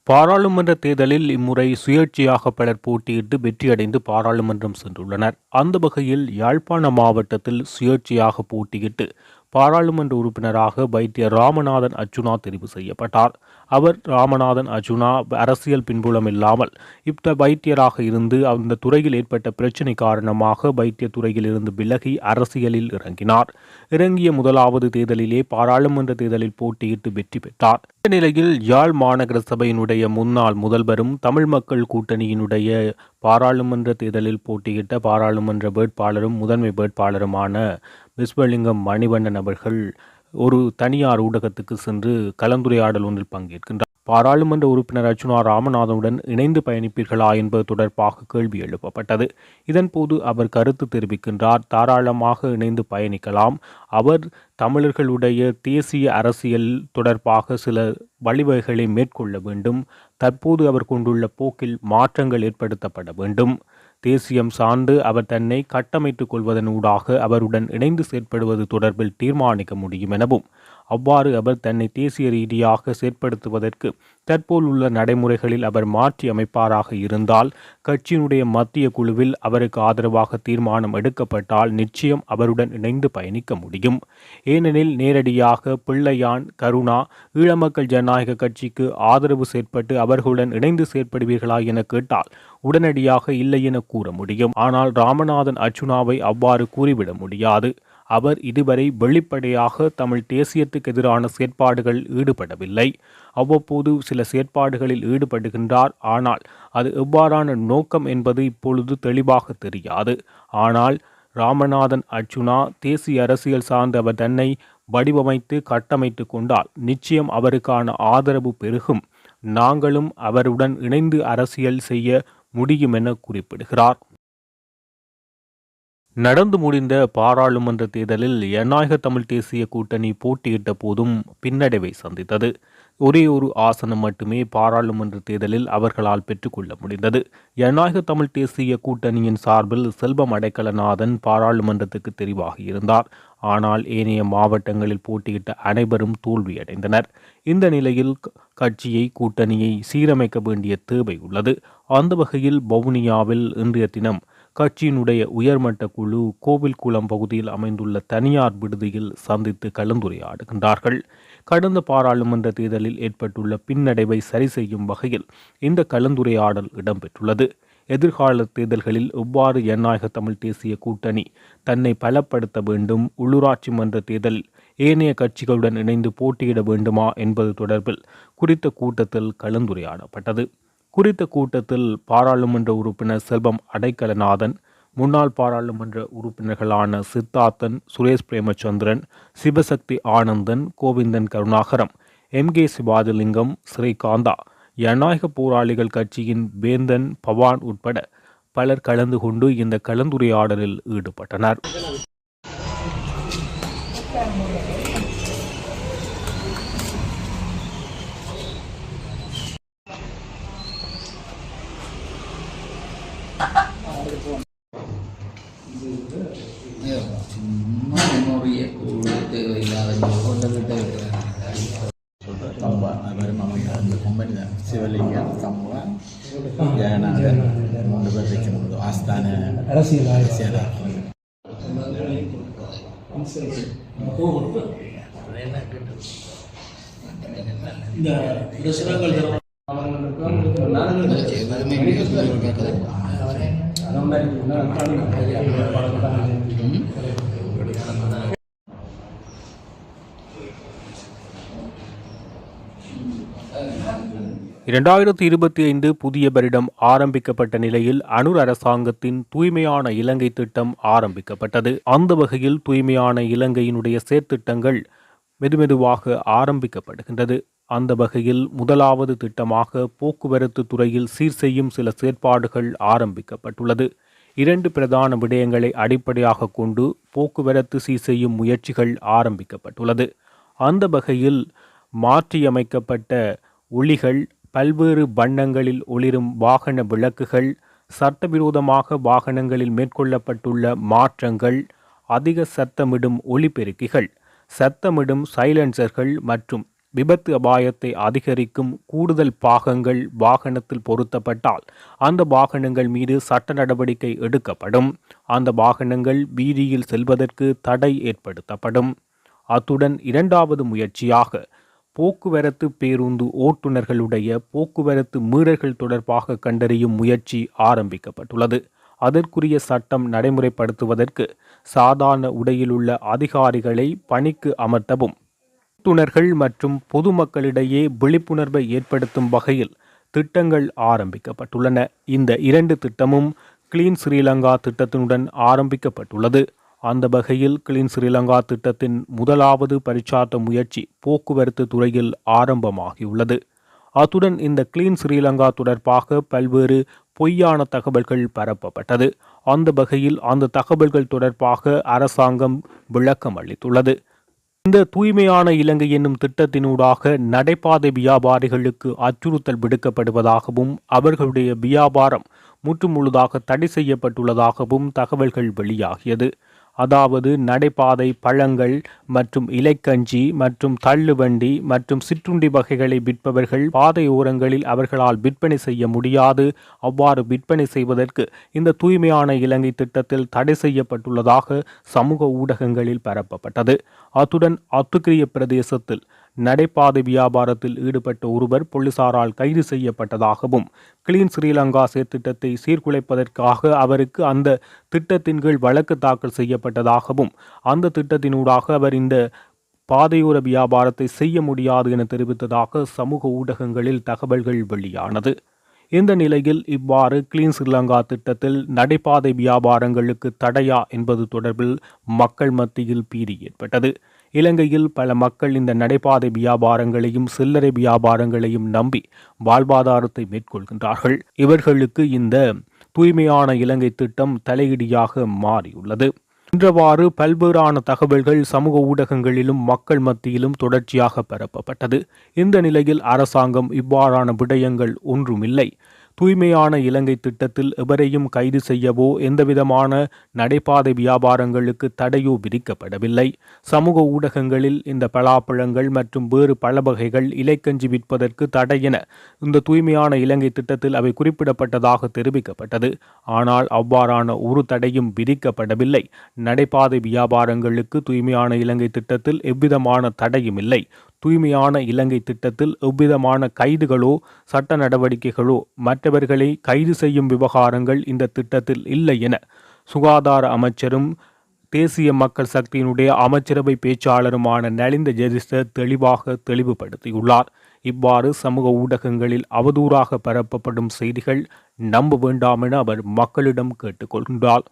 பாராளுமன்ற தேர்தலில் இம்முறை சுயேட்சையாக பலர் போட்டியிட்டு வெற்றியடைந்து பாராளுமன்றம் சென்றுள்ளனர். அந்த வகையில் யாழ்ப்பாண மாவட்டத்தில் சுயேட்சையாக போட்டியிட்டு பாராளுமன்ற உறுப்பினராக வைத்தியர் ராமநாதன் அர்ச்சுனா தெரிவு செய்யப்பட்டார். அவர் ராமநாதன் அர்ச்சுனா அரசியல் பின்புலம் இல்லாமல் வைத்தியராக இருந்து அந்த துறையில் ஏற்பட்ட பிரச்சினை காரணமாக வைத்திய துறையில் இருந்து விலகி அரசியலில் இறங்கினார். இறங்கிய முதலாவது தேர்தலிலே பாராளுமன்ற தேர்தலில் போட்டியிட்டு வெற்றி பெற்றார். இந்த நிலையில் யாழ் மாநகர சபையினுடைய முன்னாள் முதல்வரும் தமிழ் மக்கள் கூட்டணியினுடைய பாராளுமன்ற தேர்தலில் போட்டியிட்ட பாராளுமன்ற வேட்பாளரும் முதன்மை வேட்பாளருமான விஸ்வலிங்கம் மணிவண்ணன் அவர்கள் ஒரு தனியார் ஊடகத்துக்கு சென்று கலந்துரையாடல் ஒன்றில் பங்கேற்கின்றார். பாராளுமன்ற உறுப்பினர் அர்ச்சுனா ராமநாதனுடன் இணைந்து பயணிப்பீர்களா என்பது தொடர்பாக கேள்வி எழுப்பப்பட்டது. இதன்போது அவர் கருத்து தெரிவிக்கின்றார். தாராளமாக இணைந்து பயணிக்கலாம். அவர் தமிழர்களுடைய தேசிய அரசியல் தொடர்பாக சில வழிவகைகளை மேற்கொள்ள வேண்டும். தற்போது அவர் கொண்டுள்ள போக்கில் மாற்றங்கள் ஏற்படுத்தப்பட வேண்டும். தேசியம் சார்ந்து அவர் தன்னை கட்டமைத்துக் கொள்வதனூடாக அவருடன் இணைந்து செயற்படுவது தொடர்பில் தீர்மானிக்க முடியும் எனவும், அவ்வாறு அவர் தன்னை தேசிய ரீதியாக செயற்படுத்துவதற்கு தற்போதுள்ள நடைமுறைகளில் அவர் மாற்றி அமைப்பாராக இருந்தால் கட்சியினுடைய மத்திய குழுவில் அவருக்கு ஆதரவாக தீர்மானம் எடுக்கப்பட்டால் நிச்சயம் அவருடன் இணைந்து பயணிக்க முடியும். ஏனெனில் நேரடியாக பிள்ளையான், கருணா, ஈழமக்கள் ஜனநாயக கட்சிக்கு ஆதரவு செயற்பட்டு அவர்களுடன் இணைந்து செயற்படுவீர்களா என கேட்டால் உடனடியாக இல்லை என கூற முடியும். ஆனால் ராமநாதன் அர்ச்சுனாவை அவ்வாறு கூறிவிட முடியாது. அவர் இதுவரை வெளிப்படையாக தமிழ் தேசியத்துக்கு எதிரான செயற்பாடுகள் ஈடுபடவில்லை. அவ்வப்போது சில செயற்பாடுகளில் ஈடுபடுகின்றார். ஆனால் அது எவ்வாறான நோக்கம் என்பது இப்பொழுது தெளிவாக தெரியாது. ஆனால் ராமநாதன் அர்ச்சுனா தேசிய அரசியல் சார்ந்து அவர் தன்னை வடிவமைத்து கட்டமைத்து கொண்டால் நிச்சயம் அவருக்கான ஆதரவு பெருகும். நாங்களும் அவருடன் இணைந்து அரசியல் செய்ய முடியும் என குறிப்பிடுகிறார். நடந்து முடிந்த பாராளுமன்ற தேர்தலில் ஜனநாயக தமிழ் தேசிய கூட்டணி போட்டியிட்ட போதும் பின்னடைவை சந்தித்தது. ஒரே ஒரு ஆசனம் மட்டுமே பாராளுமன்ற தேர்தலில் அவர்களால் பெற்றுக்கொள்ள முடிந்தது. ஜனநாயக தமிழ் தேசிய கூட்டணியின் சார்பில் செல்வம் அடைக்கலநாதன் பாராளுமன்றத்துக்கு தெரிவாகியிருந்தார். ஆனால் ஏனைய மாவட்டங்களில் போட்டியிட்ட அனைவரும் தோல்வியடைந்தனர். இந்த நிலையில் கட்சியை கூட்டணியை சீரமைக்க வேண்டிய தேவை உள்ளது. அந்த வகையில் வவுனியாவில் இன்றைய தினம் கட்சியினுடைய உயர்மட்ட குழு கோவில்குளம் பகுதியில் அமைந்துள்ள தனியார் விடுதியில் சந்தித்து கலந்துரையாடுகின்றார்கள். கடந்த பாராளுமன்ற தேர்தலில் ஏற்பட்டுள்ள பின்னடைவை சரி செய்யும் வகையில் இந்த கலந்துரையாடல் இடம்பெற்றுள்ளது. எதிர்கால தேர்தல்களில் எவ்வாறு ஜனநாயக தமிழ் தேசிய கூட்டணி தன்னை பலப்படுத்த வேண்டும், உள்ளூராட்சி மன்ற தேர்தலில் ஏனைய கட்சிகளுடன் இணைந்து போட்டியிட வேண்டுமா என்பது தொடர்பில் குறித்த கூட்டத்தில் கலந்துரையாடப்பட்டது. குறித்த கூட்டத்தில் பாராளுமன்ற உறுப்பினர் செல்வம் அடைக்கலநாதன், முன்னாள் பாராளுமன்ற உறுப்பினர்களான சித்தார்த்தன், சுரேஷ் பிரேமச்சந்திரன், சிவசக்தி ஆனந்தன், கோவிந்தன் கருணாகரம், MK சிவாஜிலிங்கம், ஸ்ரீகாந்தா, ஜனநாயக போராளிகள் கட்சியின் வேந்தன் பவான் உட்பட பலர் கலந்து கொண்டு இந்த கலந்துரையாடலில் ஈடுபட்டனர். சிவலிங்கம், கம்பம், ஜெகநாதன் 3 பேர் வைக்கணும். ஆஸ்தான அரசியலாக புதிய வருடம் ஆரம்பிக்கப்பட்ட நிலையில் அனுர் அரசாங்கத்தின் தூய்மையான இலங்கை திட்டம் ஆரம்பிக்கப்பட்டது. அந்த வகையில் தூய்மையான இலங்கையினுடைய செயற்திட்டங்கள் மெதுமெதுவாக ஆரம்பிக்கப்படுகின்றது. அந்த வகையில் முதலாவது திட்டமாக போக்குவரத்து துறையில் சீர் செய்யும் சில செயற்பாடுகள் ஆரம்பிக்கப்பட்டுள்ளது. 2 பிரதான விடயங்களை அடிப்படையாக கொண்டு போக்குவரத்து சீர் செய்யும் முயற்சிகள் ஆரம்பிக்கப்பட்டுள்ளது. அந்த வகையில் மாற்றியமைக்கப்பட்ட ஒளிகள், பல்வேறு வண்ணங்களில் ஒளிரும் வாகன விளக்குகள், சட்டவிரோதமாக வாகனங்களில் மேற்கொள்ளப்பட்டுள்ள மாற்றங்கள், அதிக சத்தமிடும் ஒலிபெருக்கிகள், சத்தமிடும் சைலன்சர்கள் மற்றும் விபத்து அபாயத்தை அதிகரிக்கும் கூடுதல் பாகங்கள் வாகனத்தில் பொருத்தப்பட்டால் அந்த வாகனங்கள் மீது சட்ட நடவடிக்கை எடுக்கப்படும். அந்த வாகனங்கள் வீதியில் செல்வதற்கு தடை ஏற்படுத்தப்படும். அத்துடன் இரண்டாவது முயற்சியாக போக்குவரத்து பேருந்து ஓட்டுநர்களுடைய போக்குவரத்து மீறல்கள் தொடர்பாக கண்டறியும் முயற்சி ஆரம்பிக்கப்பட்டுள்ளது. அதற்குரிய சட்டம் நடைமுறைப்படுத்துவதற்கு சாதாரண உடையிலுள்ள அதிகாரிகளை பணிக்கு அமர்த்தவும், ஓட்டுநர்கள் மற்றும் பொதுமக்களிடையே விழிப்புணர்வை ஏற்படுத்தும் வகையில் திட்டங்கள் ஆரம்பிக்கப்பட்டுள்ளன. இந்த 2 திட்டமும் கிளீன் ஸ்ரீலங்கா திட்டத்தினுடன் ஆரம்பிக்கப்பட்டுள்ளது. அந்த வகையில் கிளீன் ஸ்ரீலங்கா திட்டத்தின் முதலாவது பரிச்சார்த்த முயற்சி போக்குவரத்து துறையில் ஆரம்பமாகியுள்ளது. அத்துடன் இந்த கிளீன் ஸ்ரீலங்கா தொடர்பாக பல்வேறு பொய்யான தகவல்கள் பரப்பப்பட்டது. அந்த வகையில் அந்த தகவல்கள் தொடர்பாக அரசாங்கம் விளக்கம் அளித்துள்ளது. இந்த தூய்மையான இலங்கை என்னும் திட்டத்தினூடாக நடைபாதை வியாபாரிகளுக்கு அச்சுறுத்தல் விடுக்கப்படுவதாகவும் அவர்களுடைய வியாபாரம் முற்றுமுழுதாக தடை செய்யப்பட்டுள்ளதாகவும் தகவல்கள் வெளியாகியது. அதாவது நடைபாதை பழங்கள் மற்றும் இலைக்கஞ்சி மற்றும் தள்ளுவண்டி மற்றும் சிற்றுண்டி வகைகளை விற்பவர்கள் பாதை ஓரங்களில் அவர்களால் விற்பனை செய்ய முடியாது. அவ்வாறு விற்பனை செய்வதற்கு இந்த தூய்மையான இலங்கை திட்டத்தில் தடை செய்யப்பட்டுள்ளதாக சமூக ஊடகங்களில் பரப்பப்பட்டது. அத்துடன் அத்துக்கிரிய பிரதேசத்தில் நடைபாதை வியாபாரத்தில் ஈடுபட்ட ஒருவர் போலீசாரால் கைது செய்யப்பட்டதாகவும், கிளீன் ஸ்ரீலங்கா செயற்திட்டத்தை சீர்குலைப்பதற்காக அவருக்கு அந்த திட்டத்தின் கீழ் வழக்கு தாக்கல் செய்யப்பட்டதாகவும், அந்த திட்டத்தினூடாக அவர் இந்த பாதையோர வியாபாரத்தை செய்ய முடியாது என தெரிவித்ததாக சமூக ஊடகங்களில் தகவல்கள் வெளியானது. இந்த நிலையில் இவ்வாறு கிளீன் ஸ்ரீலங்கா திட்டத்தில் நடைபாதை வியாபாரங்களுக்கு தடையா என்பது தொடர்பில் மக்கள் மத்தியில் பீதி ஏற்பட்டது. இலங்கையில் பல மக்கள் இந்த நடைபாதை வியாபாரங்களையும் சில்லறை வியாபாரங்களையும் நம்பி வாழ்வாதாரத்தை மேற்கொள்கின்றார்கள். இவர்களுக்கு இந்த தூய்மையான இலங்கை திட்டம் தலையிடியாக மாறியுள்ளது. இன்றவாறு பல்வேறான தகவல்கள் சமூக ஊடகங்களிலும் மக்கள் மத்தியிலும் தொடர்ச்சியாக பரப்பப்பட்டது. இந்த நிலையில் அரசாங்கம் இவ்வாறான விடயங்கள் ஒன்றுமில்லை, தூய்மையான இலங்கை திட்டத்தில் எவரையும் கைது செய்யவோ எந்தவிதமான நடைபாதை வியாபாரங்களுக்கு தடையோ விதிக்கப்படவில்லை. சமூக ஊடகங்களில் இந்த பலாப்பழங்கள் மற்றும் வேறு பல வகைகள் இலைக்கஞ்சி விற்பதற்கு தடை என இந்த தூய்மையான இலங்கை திட்டத்தில் அவை குறிப்பிடப்பட்டதாக தெரிவிக்கப்பட்டது. ஆனால் அவ்வாறான ஒரு தடையும் விதிக்கப்படவில்லை. நடைபாதை வியாபாரங்களுக்கு தூய்மையான இலங்கை திட்டத்தில் எவ்விதமான தடையும் இல்லை. தூய்மையான இலங்கை திட்டத்தில் எவ்விதமான கைதுகளோ சட்ட நடவடிக்கைகளோ மற்றவர்களை கைது செய்யும் விவகாரங்கள் இந்த திட்டத்தில் இல்லை என சுகாதார அமைச்சரும் தேசிய மக்கள் சக்தியினுடைய அமைச்சரவை பேச்சாளருமான நலிந்த ஜெயதிச தெளிவாக தெளிவுபடுத்தியுள்ளார். இவ்வாறு சமூக ஊடகங்களில் அவதூறாக பரப்பப்படும் செய்திகள் நம்ப வேண்டாம் என அவர் மக்களிடம் கேட்டுக்கொள்கின்றார்.